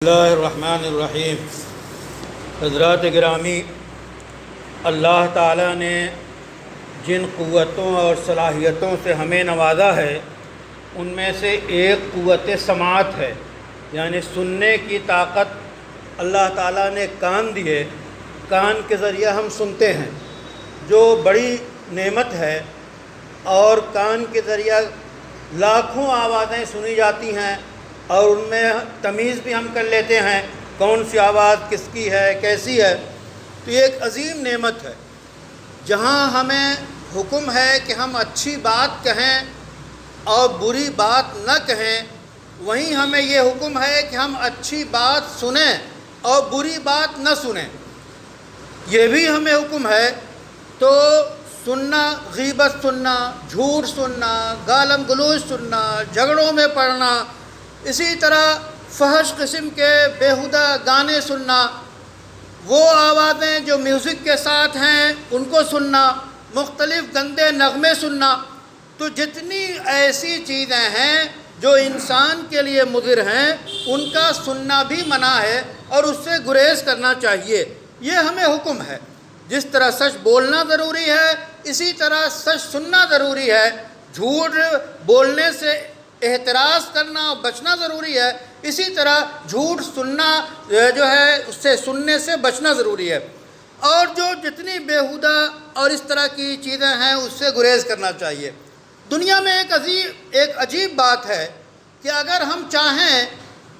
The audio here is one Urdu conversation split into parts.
اللہ الرحمن الرحیم۔ حضرات گرامی، اللہ تعالیٰ نے جن قوتوں اور صلاحیتوں سے ہمیں نوازا ہے ان میں سے ایک قوت سماعت ہے، یعنی سننے کی طاقت اللہ تعالیٰ نے کان دیے، کان کے ذریعہ ہم سنتے ہیں، جو بڑی نعمت ہے، اور کان کے ذریعہ لاکھوں آوازیں سنی جاتی ہیں اور ان میں تمیز بھی ہم کر لیتے ہیں کون سی آواز کس کی ہے، کیسی ہے۔ تو یہ ایک عظیم نعمت ہے۔ جہاں ہمیں حکم ہے کہ ہم اچھی بات کہیں اور بری بات نہ کہیں، وہیں ہمیں یہ حکم ہے کہ ہم اچھی بات سنیں اور بری بات نہ سنیں، یہ بھی ہمیں حکم ہے۔ تو سننا، غیبت سننا، جھوٹ سننا، گالم گلوچ سننا، جھگڑوں میں پڑنا، اسی طرح فحش قسم کے بیہودہ گانے سننا، وہ آوازیں جو میوزک کے ساتھ ہیں ان کو سننا، مختلف گندے نغمے سننا، تو جتنی ایسی چیزیں ہیں جو انسان کے لیے مضر ہیں ان کا سننا بھی منع ہے اور اس سے گریز کرنا چاہیے، یہ ہمیں حکم ہے۔ جس طرح سچ بولنا ضروری ہے اسی طرح سچ سننا ضروری ہے، جھوٹ بولنے سے احتراز کرنا اور بچنا ضروری ہے، اسی طرح جھوٹ سننا جو ہے اس سے سننے سے بچنا ضروری ہے، اور جو جتنی بیہودہ اور اس طرح کی چیزیں ہیں اس سے گریز کرنا چاہیے۔ دنیا میں ایک عجیب بات ہے کہ اگر ہم چاہیں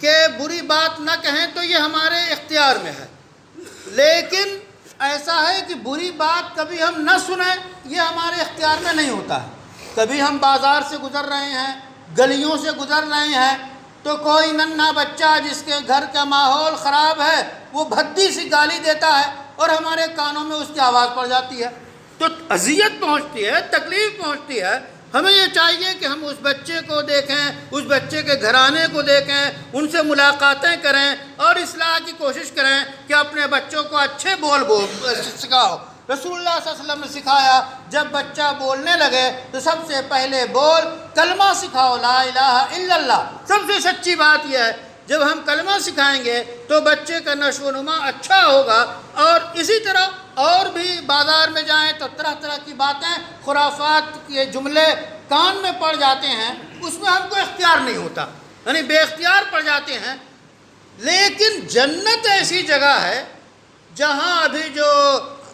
کہ بری بات نہ کہیں تو یہ ہمارے اختیار میں ہے، لیکن ایسا ہے کہ بری بات کبھی ہم نہ سنیں یہ ہمارے اختیار میں نہیں ہوتا ہے۔ کبھی ہم بازار سے گزر رہے ہیں، گلیوں سے گزر رہے ہیں، تو کوئی ننھا بچہ جس کے گھر کا ماحول خراب ہے وہ بھدی سی گالی دیتا ہے اور ہمارے کانوں میں اس کی آواز پڑ جاتی ہے، تو اذیت پہنچتی ہے، تکلیف پہنچتی ہے۔ ہمیں یہ چاہیے کہ ہم اس بچے کو دیکھیں، اس بچے کے گھرانے کو دیکھیں، ان سے ملاقاتیں کریں اور اصلاح کی کوشش کریں کہ اپنے بچوں کو اچھے بول سکھاؤ۔ رسول اللہ صلی اللہ علیہ وسلم نے سکھایا جب بچہ بولنے لگے تو سب سے پہلے بول کلمہ سکھاؤ، لا الہ الا اللہ۔ سب سے سچی بات یہ ہے، جب ہم کلمہ سکھائیں گے تو بچے کا نشو و نما اچھا ہوگا۔ اور اسی طرح اور بھی بازار میں جائیں تو طرح طرح کی باتیں، خرافات کے جملے کان میں پڑ جاتے ہیں، اس میں ہم کو اختیار نہیں ہوتا، یعنی بے اختیار پڑ جاتے ہیں۔ لیکن جنت ایسی جگہ ہے جہاں ابھی جو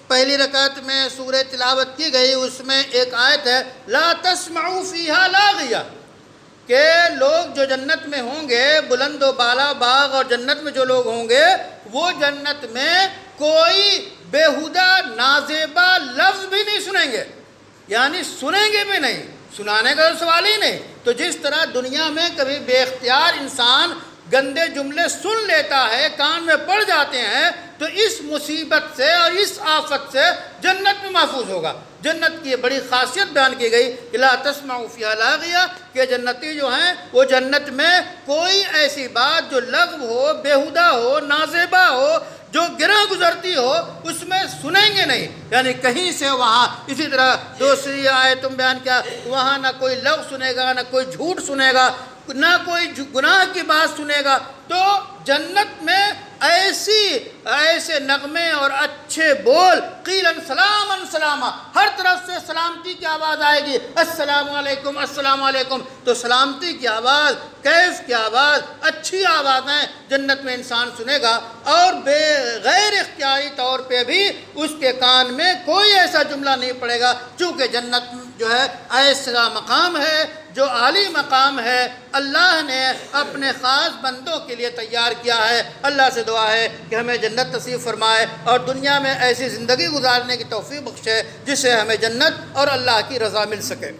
پہلی رکعت میں سورہ تلاوت کی گئی اس میں ایک آیت ہے، لا تسمعوا فیہا لاغیہ، کہ لوگ جو جنت میں ہوں گے، بلند و بالا باغ اور جنت میں جو لوگ ہوں گے وہ جنت میں کوئی بیہودہ نازیبا لفظ بھی نہیں سنیں گے، یعنی سنیں گے بھی نہیں، سنانے کا سوال ہی نہیں۔ تو جس طرح دنیا میں کبھی بے اختیار انسان گندے جملے سن لیتا ہے، کان میں پڑ جاتے ہیں، تو اس مصیبت سے اور اس آفت سے جنت میں محفوظ ہوگا۔ جنت کی یہ بڑی خاصیت بیان کی گئی کہ لا تسمعوا فیہا لاغیہ، کہ جنتی جو ہیں وہ جنت میں کوئی ایسی بات جو لغو ہو، بیہودہ ہو، نازیبہ ہو، جو گرہ گزرتی ہو اس میں سنیں گے نہیں، یعنی کہیں سے وہاں۔ اسی طرح دوسری آیت تم بیان کیا، وہاں نہ کوئی لغو سنے گا، نہ کوئی جھوٹ سنے گا، نہ کوئی گناہ کی بات سنے گا۔ تو جنت میں ایسے نغمے اور اچھے بول، قیلا سلاما سلاما، ہر طرف سے سلامتی کی آواز آئے گی، السلام علیکم السلام علیکم۔ تو سلامتی کی آواز، کیف کی آواز، اچھی آوازیں جنت میں انسان سنے گا، اور غیر اختیاری طور پہ بھی اس کے کان میں کوئی ایسا جملہ نہیں پڑے گا، چونکہ جنت جو ہے ایسا مقام ہے جو عالی مقام ہے، اللہ نے اپنے خاص بندوں کے لیے تیار کیا ہے۔ اللہ سے دعا ہے کہ ہمیں جنت نصیب فرمائے اور دنیا میں ایسی زندگی گزارنے کی توفیق بخشے جس سے ہمیں جنت اور اللہ کی رضا مل سکے۔